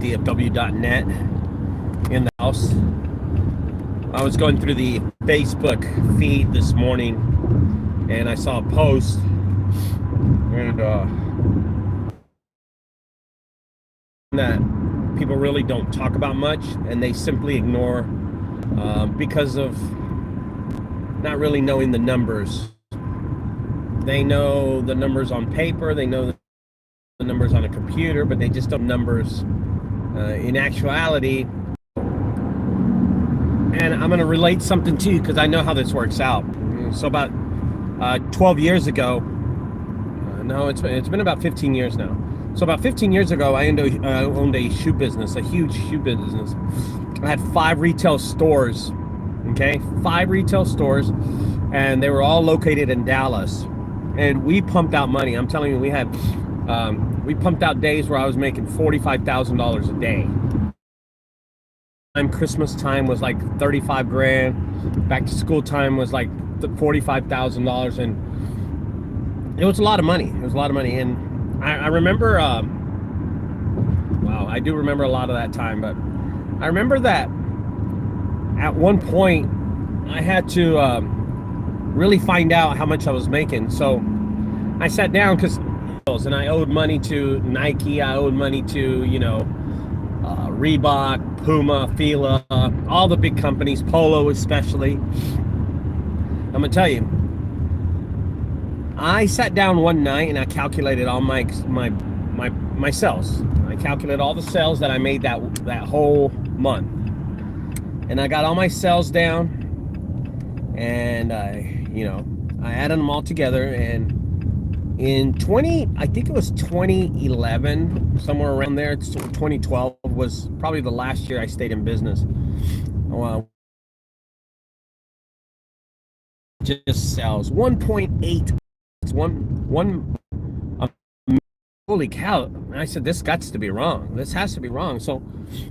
junkguysdfw.net in the house. I was going through the Facebook feed this morning and I saw a post, and that people really don't talk about much, and they simply ignore because of not really knowing the numbers. They know the numbers on paper, they know the numbers on a computer, but they just don't numbers in actuality. And I'm going to relate something to you because I know how this works out. So about 12 years ago, no, it's been about 15 years now. So about 15 years ago, I owned a shoe business, a huge shoe business. I had 5 retail stores, okay? 5 retail stores, and they were all located in Dallas. And we pumped out money. I'm telling you, we pumped out days where I was making $45,000 a day. Christmas time was like 35 grand. Back to school time was like $45,000, and it was a lot of money. It was a lot of money, and I remember. Wow, I do remember a lot of that time. But I remember that at one point I had to really find out how much I was making. So I sat down and I owed money to Nike. I owed money to Reebok, Puma, Fila, all the big companies, Polo especially. I'm gonna tell you, I sat down one night and I calculated all my sales. I calculated all the sales that I made that whole month, and I got all my sales down, and I added them all together. And in I think it was 2011, somewhere around there. 2012 was probably the last year I stayed in business. Well, just sales 1.8. Holy cow! I said, this got to be wrong. This has to be wrong. So,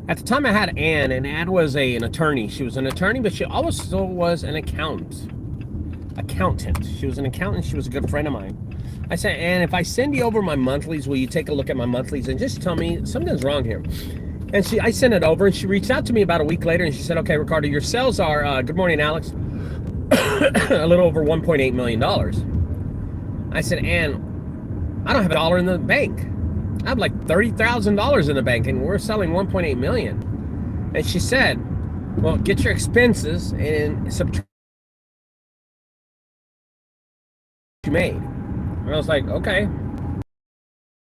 at the time, I had Ann, and Ann was an attorney. She was an attorney, but she also was an accountant. She was an accountant. She was a good friend of mine. I said, Ann, if I send you over my monthlies, will you take a look at my monthlies and just tell me something's wrong here? And I sent it over, and she reached out to me about a week later, and she said, okay, Ricardo, your sales are, good morning, Alex, a little over $1.8 million. I said, Ann, I don't have $1 in the bank. I have like $30,000 in the bank, and we're selling $1.8 million. And she said, well, get your expenses and subtract what you made. And I was like, okay.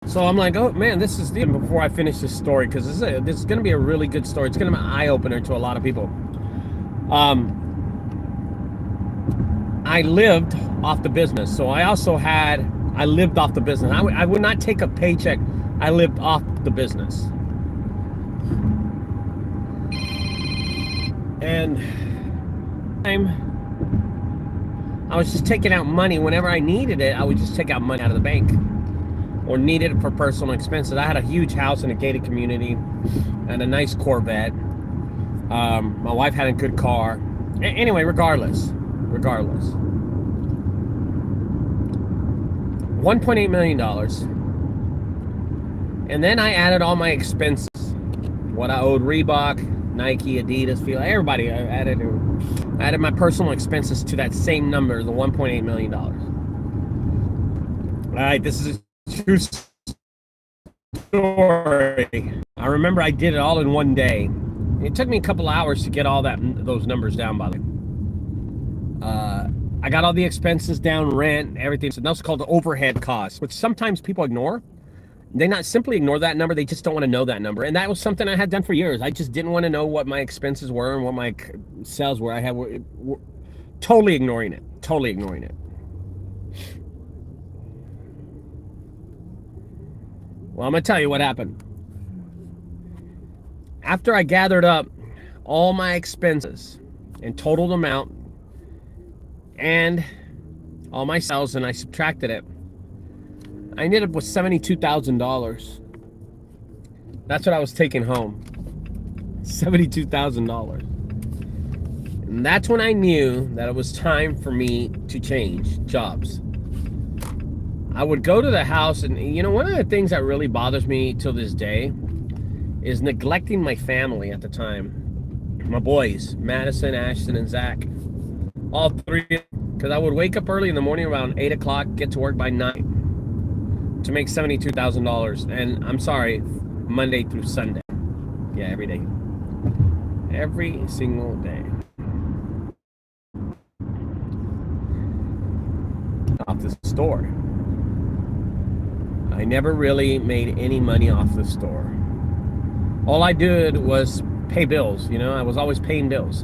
So I'm like, oh man, this is before I finish this story, because this is going to be a really good story. It's going to be an eye-opener to a lot of people. I lived off the business. So I lived off the business. I would not take a paycheck. I lived off the business. And I was just taking out money whenever I needed it. I would just take out money out of the bank or needed it for personal expenses. I had a huge house in a gated community and a nice Corvette. My wife had a good car. Anyway, regardless. $1.8 million. And then I added all my expenses. What I owed Reebok, Nike, Adidas, Fila, everybody. I added my personal expenses to that same number, the $1.8 million. All right, this is a true story. I remember I did it all in one day. It took me a couple hours to get all those numbers down, by the way. I got all the expenses down, rent, everything. So that's called the overhead costs, which sometimes people ignore. They not simply ignore that number, they just don't want to know that number. And that was something I had done for years. I just didn't want to know what my expenses were and what my sales were. I were totally ignoring it. Well, I'm going to tell you what happened. After I gathered up all my expenses and totaled them out and all my sales, and I subtracted it, I ended up with $72,000. That's what I was taking home. $72,000. And that's when I knew that it was time for me to change jobs. I would go to the house, and one of the things that really bothers me till this day is neglecting my family at the time. My boys, Madison, Ashton, and Zach. All three, because I would wake up early in the morning around 8 o'clock, get to work by 9 to make $72,000. And I'm sorry, Monday through Sunday. Yeah, every day. Every single day. Off the store. I never really made any money off the store. All I did was pay bills, you know. I was always paying bills,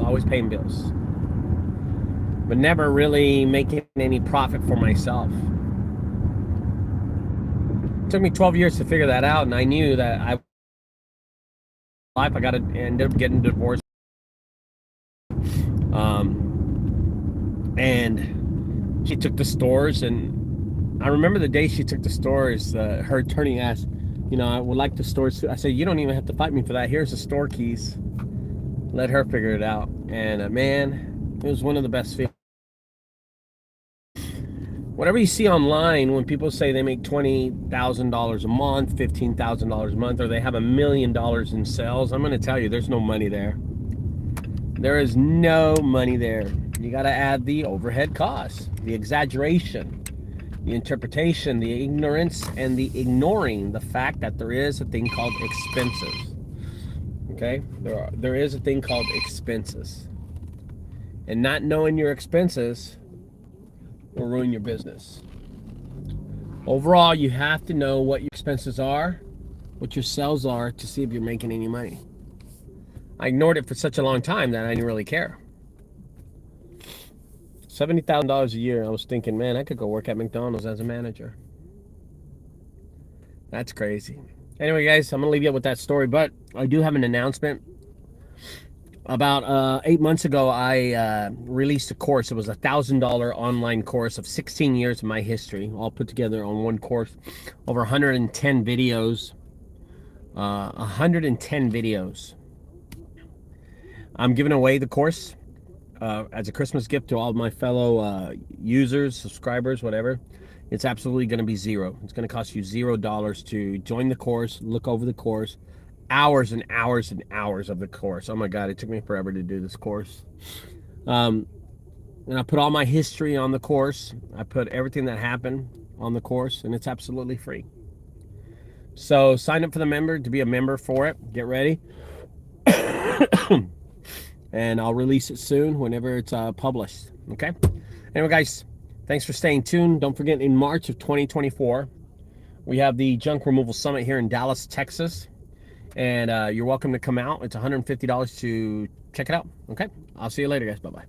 but never really making any profit for myself. It took me 12 years to figure that out, and I knew that I got to end up getting divorced. And she took the stores, and I remember the day she took the stores, her attorney asked, you know, I would like the stores too. I said, you don't even have to fight me for that. Here's the store keys. Let her figure it out. And man, it was one of the best feelings. Whatever you see online, when people say they make $20,000 a month, $15,000 a month, or they have $1 million in sales, I'm going to tell you, there's no money there. There is no money there. You got to add the overhead costs, the exaggeration, the interpretation, the ignorance, and the ignoring the fact that there is a thing called expenses. Okay? There is a thing called expenses. And not knowing your expenses will ruin your business. Overall, you have to know what your expenses are, what your sales are, to see if you're making any money. I ignored it for such a long time that I didn't really care. $70,000 a year, I was thinking, man, I could go work at McDonald's as a manager. That's crazy. Anyway, guys, I'm going to leave you with that story, but I do have an announcement. About 8 months ago, I released a course. It was a $1,000 online course of 16 years of my history, all put together on one course. Over 110 videos. 110 videos. I'm giving away the course as a Christmas gift to all of my fellow users, subscribers, whatever. It's absolutely going to be zero. It's going to cost you $0 to join the course, look over the course. Hours and hours and hours of the course. Oh my God, it took me forever to do this course. And I put all my history on the course. I put everything that happened on the course, and it's absolutely free. So sign up for the member to be a member for it. Get ready. And I'll release it soon whenever it's published. Okay? Anyway, guys, thanks for staying tuned. Don't forget, in March of 2024, we have the Junk Removal Summit here in Dallas, Texas. And you're welcome to come out. It's $150 to check it out. Okay? I'll see you later, guys. Bye-bye.